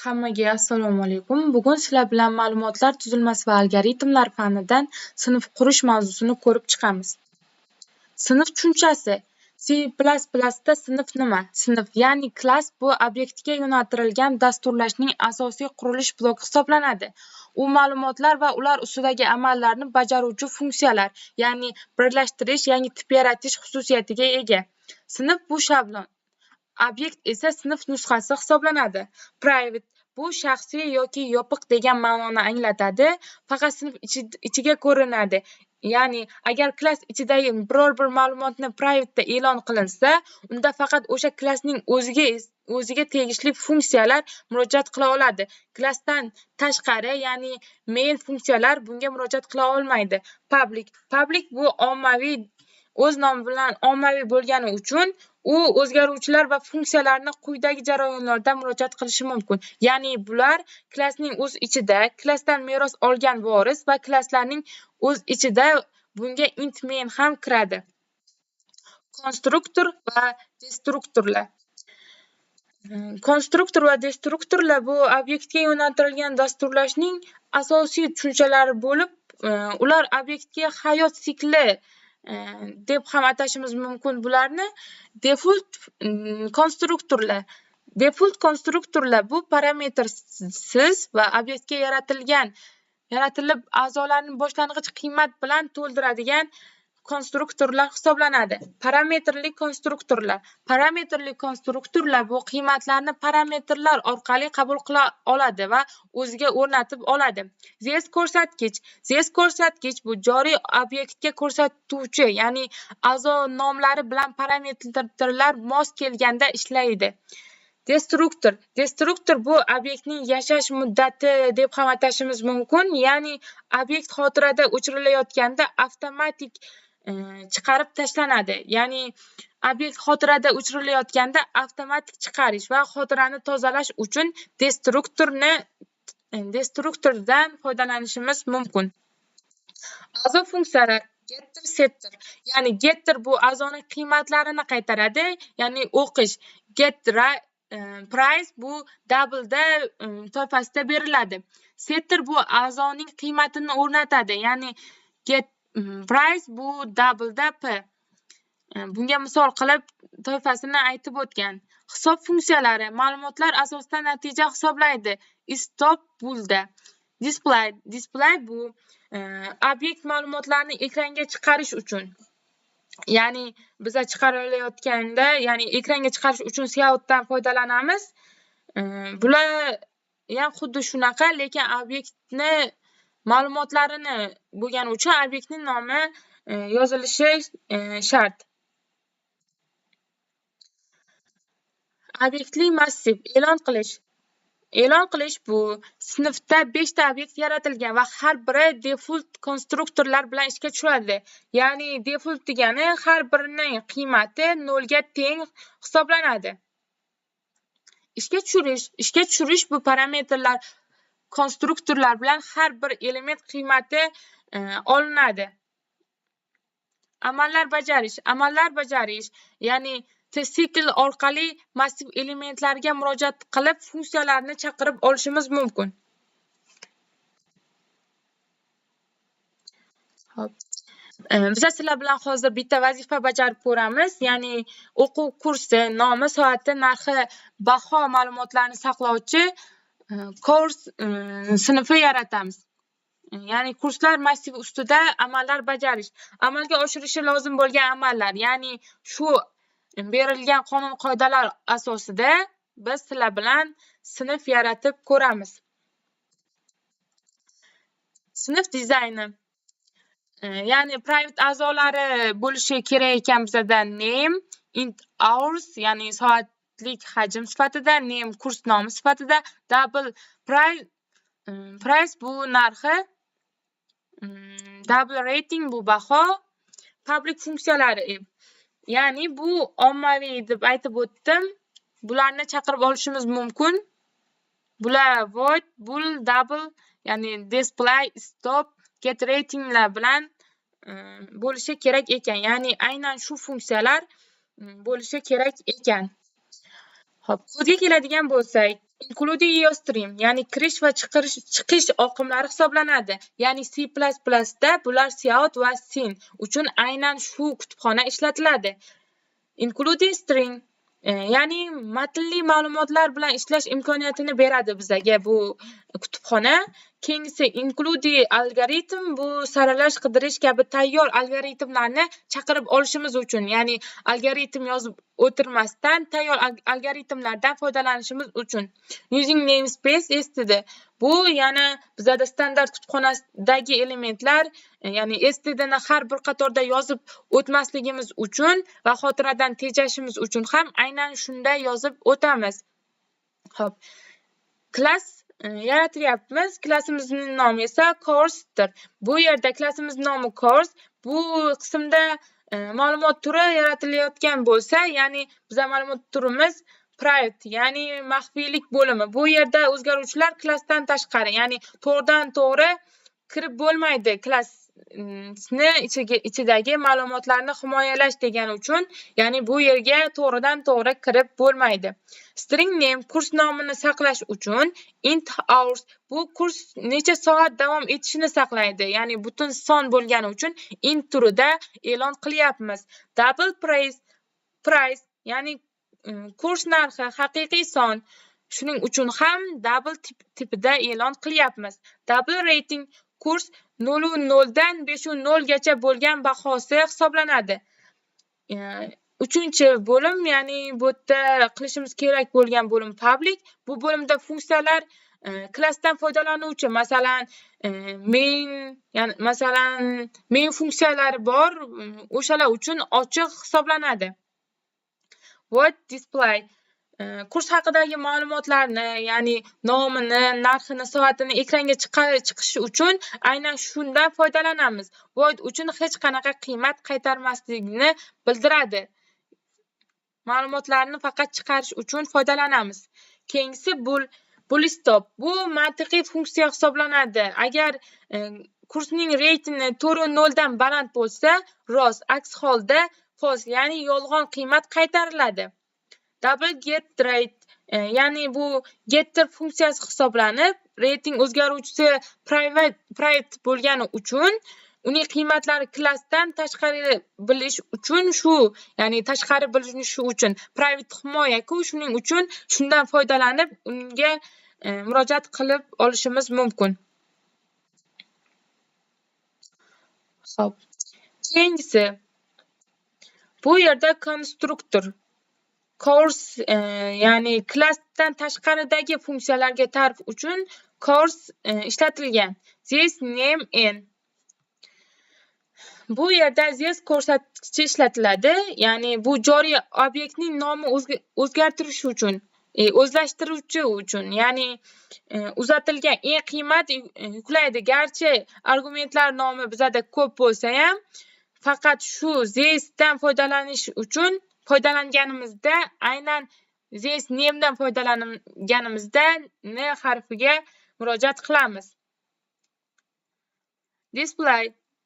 Hammaga assalomu alaykum. Bugun sizlar bilan ma'lumotlar tuzilmasi va algoritmlar fanidan sinf qurish mavzusini ko'rib chiqamiz. Sinf tushunchasi. C++da sinf nima? Sinf, ya'ni klass bu obyektga yo'naltirilgan dasturlashning asosiy qurilish bloki hisoblanadi. U ma'lumotlar va ular ustidagi amallarni bajaruvchi funksiyalar, ya'ni birlashtirish, yangi tip yaratish xususiyatiga ega. Sinf bu shablon. Obyekt esa sinf nusxasi hisoblanadi. Private bu shaxsiy yoki yopiq degan ma'noni anglatadi. Faqat sinf ichiga ko'rinadi. Ya'ni agar klass ichidagi biror bir ma'lumotni private'da e'lon qilinsa, unda faqat o'sha klassning o'ziga tegishli funksiyalar murojaat qila oladi. Klassdan tashqari, ya'ni main funksiyalar bunga murojaat qila olmaydi. Public bu ommaviy, o'z nomi bilan ommaviy bo'lgani uchun u o'zgaruvchilar va funksiyalarni quyidagi jarayonlarda murojaat qilishi mumkin. Ya'ni bular klassning o'z ichida, klassdan meros olgan voris va klasslarning o'z ichida bunga int main ham kiradi. Konstruktor va destruktorlar. Konstruktor va destruktorlar bu obyektga yo'naltirilgan dasturlashning asosiy tushunchalari bo'lib, ular obyektga hayot sikli deb ham atashimiz mumkin bularni. Default konstruktorlar. Default konstruktorlar bu parametrsiz va obyektga yaratilib a'zolarni boshlang'ich qiymat bilan to'ldiradigan konstruktorlar hisoblanadi. Parametrli konstruktorlar. Parametrli konstruktorlar bu qiymatlarni parametrlar orqali qabul qila oladi va o'ziga o'rnatib oladi. ZS ko'rsatkich bu joriy obyektga ko'rsatuvchi, ya'ni a'zo nomlari bilan parametrlar mos kelganda ishlaydi. Destruktor bu obyektning yashash muddati deb ham atashimiz mumkin, ya'ni obyekt xotirada o'chirilayotganda avtomatik chiqarib tashlanadi. Ya'ni obyekt xotirada o'chirilayotganda avtomatik chiqarish va xotirani tozalash uchun destruktordan foydalanishimiz mumkin. A'zo funksiyalar getter, setter. Ya'ni getter bu a'zoning qiymatlarini qaytaradi, ya'ni o'qish. Get price bu double'da toifasida beriladi. Setter bu a'zoning qiymatini o'rnatadi, ya'ni get price bu double'da p. Bunga misol qilib toifasini aytib o'tgan. Hisob funksiyalari ma'lumotlar asosida natija hisoblaydi. Stop bulda. Display bu obyekt ma'lumotlarni ekranga chiqarish uchun. Ya'ni biza chiqarilayotganda, ya'ni ekranga chiqarish uchun coutdan foydalanamiz. Bular ham xuddi shunaqa, lekin obyektni ma'lumotlarini bo'lgani uchun obyektning nomi yozilishi shart. Obyektli massiv e'lon qilish bu sinfda 5 ta obyekt yaratilgan va har biri default konstruktorlar bilan ishga tushadi. Ya'ni default degani har birining qiymati 0 ga teng hisoblanadi. Ishga tushirish bu parametrlar konstruktorlar bilan har bir element qiymati olinadi. Amallar bajarish, ya'ni tsikl orqali massiv elementlarga murojaat qilib funksiyalarni chaqirib olishimiz mumkin. Biz sizlar bilan hozir bitta vazifa bajarib ko'ramiz, ya'ni o'quv kursi nomi, soati, narxi, baho ma'lumotlarini saqlovchi kurs sinfi yaratamiz. Ya'ni kurslar massiv ustida amallar bajarish. Amalga oshirishi lozim bo'lgan amallar, ya'ni shu berilgan qonun qoidalar asosida biz sizlar bilan sinf yaratib ko'ramiz. Sinf dizayni. Ya'ni private a'zolari bo'lishi kerak ekan bizada name, int hours, ya'ni soatlik hajm sifatida, name kurs nomi sifatida, double price bu narxi, double rating bu baho, public funksiyalari, ya'ni bu ommaviy deb aytib o'tdim. Bularni chaqirib olishimiz mumkin. Bular void, bool, double, ya'ni display, stop, get ratinglar bilan bo'lishi kerak ekan. Ya'ni aynan shu funksiyalar bo'lishi kerak ekan. Xo'p, kodga keladigan bo'lsak, including iostream, ya'ni kirish va chiqish oqimlari hisoblanadi. Ya'ni C++ da bular Cout va Sin uchun aynan shu kutubxona ishlatiladi. Including string, ya'ni matnli ma'lumotlar bilan ishlash imkoniyatini beradi bizga bu kutubxona. Keyingisi include algoritm, bu saralash, qidirish kabi tayyor algoritmlarni chaqirib olishimiz uchun, ya'ni algoritm yozib o'tirmasdan tayyor algoritmlardan foydalanishimiz uchun. Using namespace std, bu yana bizda standart kutubxonasidagi elementlar, ya'ni stdni har bir qatorda yozib o'tmasligimiz uchun va xotiradan tejashimiz uchun ham aynan shunday yozib o'tamiz. Xo'p, klass yaratilyapmiz. Klassimizning nomi esa coursedir. Bu yerda klassimizning nomi course. Bu qismda ma'lumot turi yaratilayotgan bo'lsa, ya'ni bizning ma'lumot turimiz private, ya'ni maxfiylik bo'limi. Bu yerda o'zgaruvchilar klassdan tashqari, ya'ni to'g'ridan-to'g'ri kirib bo'lmaydi. Klassni ichidagi ma'lumotlarni himoyalash degani uchun, ya'ni bu yerga to'g'ridan-to'g'ri kirib bo'lmaydi. String name, kurs nomini saqlash uchun. Int hours, bu kurs necha soat davom etishini saqlaydi, ya'ni butun son bo'lgani uchun int turida e'lon qilyapmiz. Double price, ya'ni kurs narxi haqiqiy son, shuning uchun ham double tipida e'lon qilyapmiz. Double rating, kurs 0 dan 5 gacha bo'lgan bahosi hisoblanadi. Uchinchi bo'lim, ya'ni bu yerda qilishimiz kerak bo'lgan bo'lim public. Bu bo'limda funksiyalar klassdan foydalanuvchi, masalan main funksiyalari bor, o'shalar uchun ochiq hisoblanadi. Void display, kurs haqidagi ma'lumotlarni, ya'ni nomini, narxini, soatini ekranga chiqishi uchun aynan shundan foydalanamiz. Void uchun hech qanaqa qiymat qaytarmasligini bildiradi. Ma'lumotlarni faqat chiqarish uchun foydalanamiz. Keyingisi boolstop, bu mantiqiy funksiya hisoblanadi. Agar kursning reytingi 0 dan baland bo'lsa, rost, aks holda false, ya'ni yolg'on qiymat qaytariladi. Double get rate, ya'ni bu getter funksiyasi hisoblanib, reyting o'zgaruvchisi private bo'lgani uchun uning qiymatlari klassdan tashqari bilish uchun ya'ni tashqari bilinishi uchun private himoya-ku, shuning uchun shundan foydalanib unga murojaat qilib olishimiz mumkin. Xo'p, keyingisi bu yerda konstruktor course, ya'ni klassdan tashqaridagi funksiyalarga ta'rif uchun course ishlatilgan. This name n, bu yerda this ko'rsatkichi ishlatiladi, ya'ni bu joriy obyektning nomi o'zgartirish uchun, o'zlashtiruvchi uchun, ya'ni uzatilgan eng qiymat yuklaydi. Garchi argumentlar nomi bizda ko'p bo'lsa ham, faqat shu this dan foydalanish uchun foydalanganimizda, aynan this name dan foydalanganimizda n harfiga murojaat qilamiz.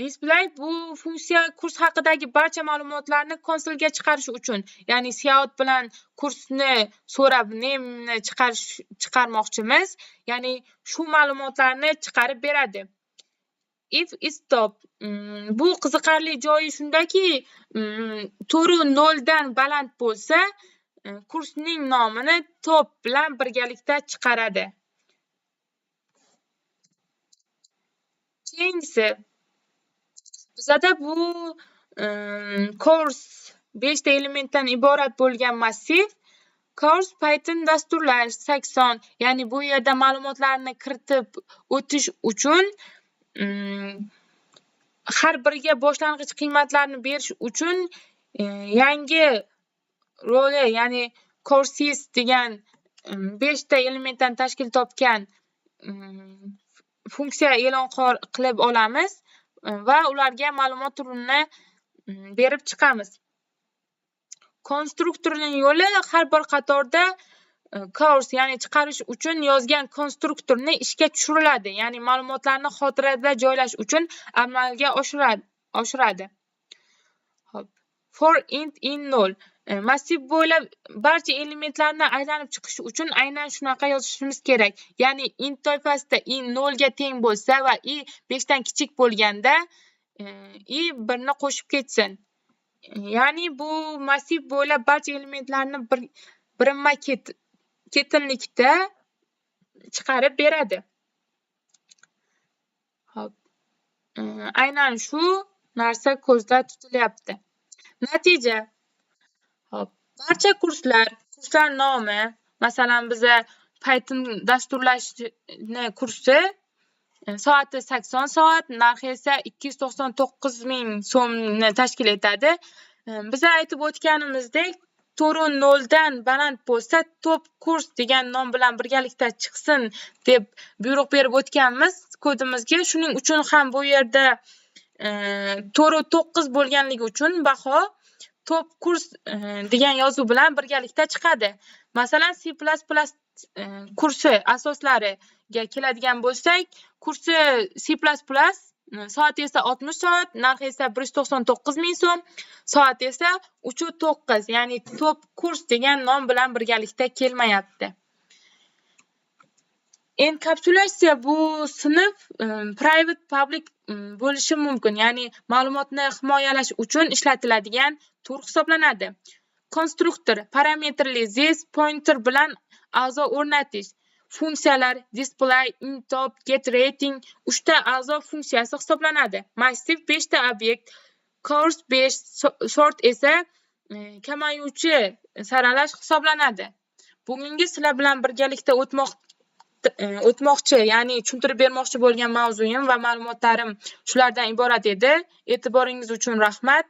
Display bu funksiya kurs haqidagi barcha ma'lumotlarni konsolga chiqarish uchun, ya'ni Cout bilan kursni so'rab name'ni chiqarmoqchimiz, ya'ni shu ma'lumotlarni chiqarib beradi. If stop, bu qiziqarli joyi shundaki, 0 dan baland bo'lsa, kursning nomini top bilan birgalikda chiqaradi. Keyingisi bizda bu course 5 ta elementdan iborat bo'lgan massiv. Course Python dasturlash 80, ya'ni bu yerda ma'lumotlarni kiritib o'tish uchun har biriga boshlang'ich qiymatlarni berish uchun yangi roli, ya'ni courses degan 5 ta elementdan tashkil topgan funksiya e'lon qilib olamiz va ularga ma'lumot turini berib chiqamiz. Konstruktorning yo'li har bir qatorda course, ya'ni chiqarish uchun yozgan konstruktorni ishga tushiriladi, ya'ni ma'lumotlarni xotirada joylash uchun amalga oshiradi. Hop. For int in null, massiv bo'ylab barcha elementlarni aylanib chiqishi uchun aynan shunaqa yozishimiz kerak. Ya'ni int toifasida i 0 ga teng bo'lsa va i 5 dan kichik bo'lganda i 1 ni qo'shib ketsin. Ya'ni bu massiv bo'ylab barcha elementlarni birinma ketinlikda chiqarib beradi. Hop. Aynan shu narsa ko'zda tutilyapti. Natija. Hop. Barcha kurslar nomi, masalan, biza Python dasturlashni kursi soati 80 soat, narxi esa 299,000 so'mni tashkil etadi. Biz aytib o'tganimizdek, to'ri 0 dan baland bo'lsa, top kurs degan nom bilan birgalikda chiqsin deb buyruq berib o'tganmiz kodimizga. Shuning uchun ham bu yerda to'ri 9 bo'lganligi uchun baho top kurs degan yozuv bilan birgalikda chiqadi. Masalan, C++ kursi asoslariga keladigan bo'lsak, kursi C++ soati esa 60 soat, narxi esa 199,000 so'm, soati esa 3.9, ya'ni top kurs degan nom bilan birgalikda kelmayapti. Enkapsulatsiya bu sinf private public bo'lishi mumkin, ya'ni ma'lumotni himoyalash uchun ishlatiladigan tur hisoblanadi. Konstruktor parametrli this pointer bilan a'zo o'rnatish. Funksiyalar display, intop, getRating 3 ta a'zo funksiyasi hisoblanadi. Massiv 5 ta obyekt, course 5, sort esa kamayuvchi saralash hisoblanadi. Bugungi sizlar bilan birgalikda o'tmoqchi, ya'ni tushuntirib bermoqchi bo'lgan mavzuyim va ma'lumotlarim shulardan iborat edi. E'tiboringiz uchun rahmat.